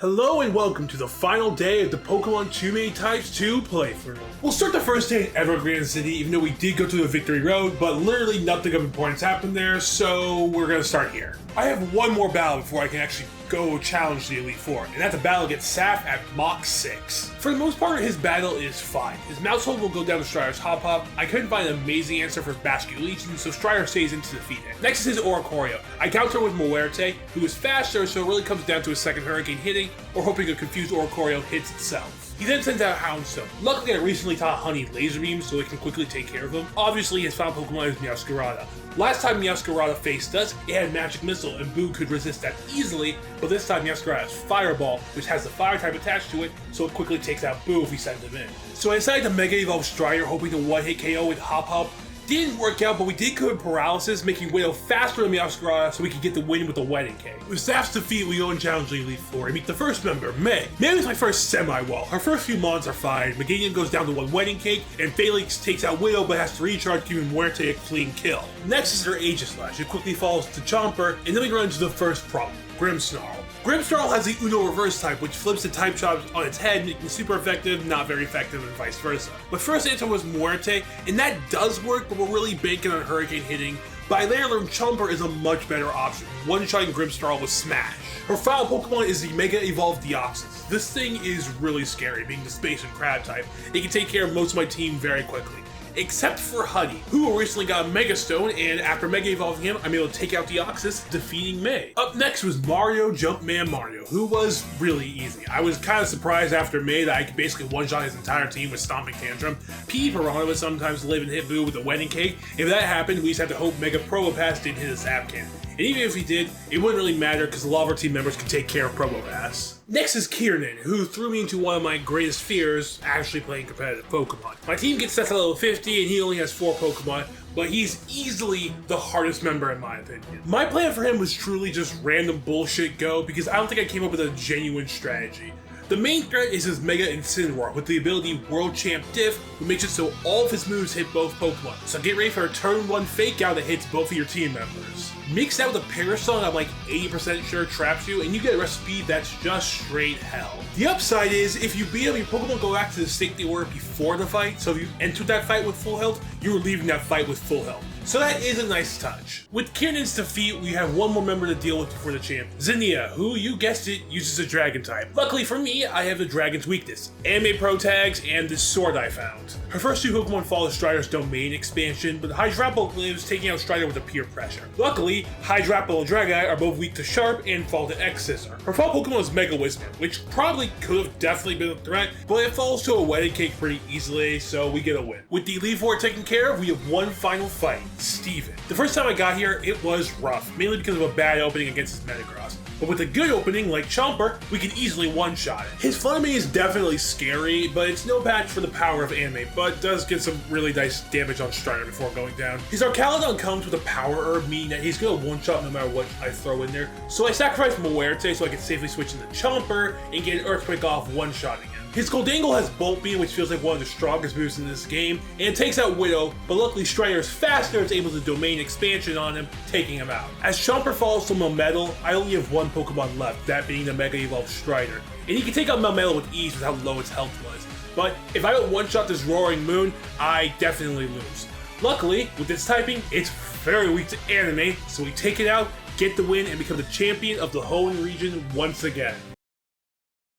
Hello and welcome to the final day of the Pokemon Too Many Types 2 playthrough. We'll start the first day in Evergrande City, even though we did go to the Victory Road, but literally nothing of importance happened there, so we're gonna start here. I have one more battle before I can actually go challenge the Elite Four, and that's a battle against Saf at Mach 6. For the most part, his battle is fine. His Maushold will go down to Strider's Hop-Hop. I couldn't find an amazing answer for his Basculete Legion, so Strider stays in to defeat it. Next is his Oricorio. I counter with Muerte, who is faster, so it really comes down to his second Hurricane hitting, or hoping a confused Oricorio hits itself. He then sends out Houndstone. Luckily, I recently taught Honey Laser Beam, so it can quickly take care of him. Obviously, his final Pokemon is Meowscarada. Last time Meowscarada faced us, it had Magic Missile, and Boo could resist that easily, but this time Meowscarada has Fireball, which has the Fire type attached to it, so it quickly takes out Boo if we send him in. So I decided to Mega Evolve Strider, hoping to one-hit KO with Hop-Hop. Didn't work out, but we did cover Paralysis, making Widow faster than Meowscarada so we could get the win with the Wedding Cake. With Saf's defeat, we go and challenge the Elite Four and meet the first member, May. May was my first semi-wall. Her first few mons are fine. Meganium goes down to one Wedding Cake, and Felix takes out Widow but has to recharge, giving Muerte a clean kill. Next is her Aegislash. It quickly falls to Chomper, and then we run into the first problem, Grimmsnarl. Grimmsnarl has the Uno Reverse type, which flips the type chops on its head, making it super effective, not very effective, and vice versa. My first answer was Muerte, and that does work, but we're really banking on Hurricane hitting. But I later learned Chomper is a much better option, one-shotting Grimmsnarl with Smash. Her final Pokemon is the Mega Evolved Deoxys. This thing is really scary, being the Space and Crab type. It can take care of most of my team very quickly. Except for Honey, who recently got a Mega Stone, and after Mega Evolving him, I'm able to take out Deoxys, defeating May. Up next was Mario Jumpman Mario, who was really easy. I was kind of surprised after May that I could basically one-shot his entire team with Stomping Tantrum. P. Piranha would sometimes live and hit Boo with a Wedding Cake. If that happened, we just had to hope Mega Probopass didn't hit a Zapcan. And even if he did, it wouldn't really matter because a lot of our team members could take care of Probopass. Next is Kiernan, who threw me into one of my greatest fears, actually playing competitive Pokemon. My team gets set to level 50 and he only has 4 Pokemon, but he's easily the hardest member in my opinion. My plan for him was truly just random bullshit go because I don't think I came up with a genuine strategy. The main threat is his Mega Incineroar with the ability World Champ Diff, who makes it so all of his moves hit both Pokemon. So get ready for a turn 1 fake out that hits both of your team members. Mix that with a Parasong I'm like 80% sure traps you, and you get a recipe that's just straight hell. The upside is, if you beat him, your Pokemon go back to the state they were before the fight, so if you entered that fight with full health, you were leaving that fight with full health. So that is a nice touch. With Kiernan's defeat, we have one more member to deal with before the champ, Zinnia, who, you guessed it, uses a Dragon type. Luckily for me, I have the Dragon's weakness, Anime Pro tags, and this sword I found. Her first 2 Pokemon follow Strider's domain expansion, but Hydrapple lives, taking out Strider with a pure pressure. Luckily, Hydrapple and Dragonite are both weak to Sharp and fall to X-Scissor. Her fall Pokemon is Mega Whisper, which probably could have definitely been a threat, but it falls to a Wedding Cake pretty easily, so we get a win. With the Elite Four taken care of, we have one final fight, Steven. The first time I got here, it was rough, mainly because of a bad opening against his Metagross. But with a good opening like Chomper, we can easily one-shot it. His Flamingue is definitely scary, but it's no match for the power of Anime, but does get some really nice damage on Strider before going down. His Archaludon comes with a Power Herb, meaning that he's gonna one-shot no matter what I throw in there. So I sacrificed Muerte so I can safely switch into Chomper and get an Earthquake off one-shotting him. His Goldangle has Bolt Beam, which feels like one of the strongest moves in this game, and it takes out Widow, but luckily Strider is faster and is able to domain expansion on him, taking him out. As Chomper falls to Melmetal, I only have 1 Pokemon left, that being the Mega Evolved Strider, and he can take out Melmetal with ease with how low its health was. But if I don't one-shot this Roaring Moon, I definitely lose. Luckily, with its typing, it's very weak to Anime, so we take it out, get the win, and become the champion of the Hoenn region once again.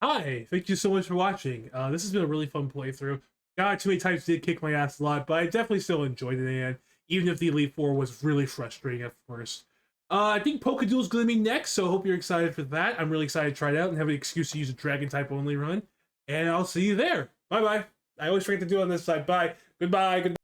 Hi, thank you so much for watching. This has been a really fun playthrough. God, Too Many Types did kick my ass a lot, but I definitely still enjoyed it, and even if the Elite Four was really frustrating at first. I think Pokeduel is going to be next, so I hope you're excited for that. I'm really excited to try it out and have an excuse to use a Dragon type only run. And I'll see you there. Bye-bye. I always forget to do it on this side. Bye. Goodbye. Goodbye.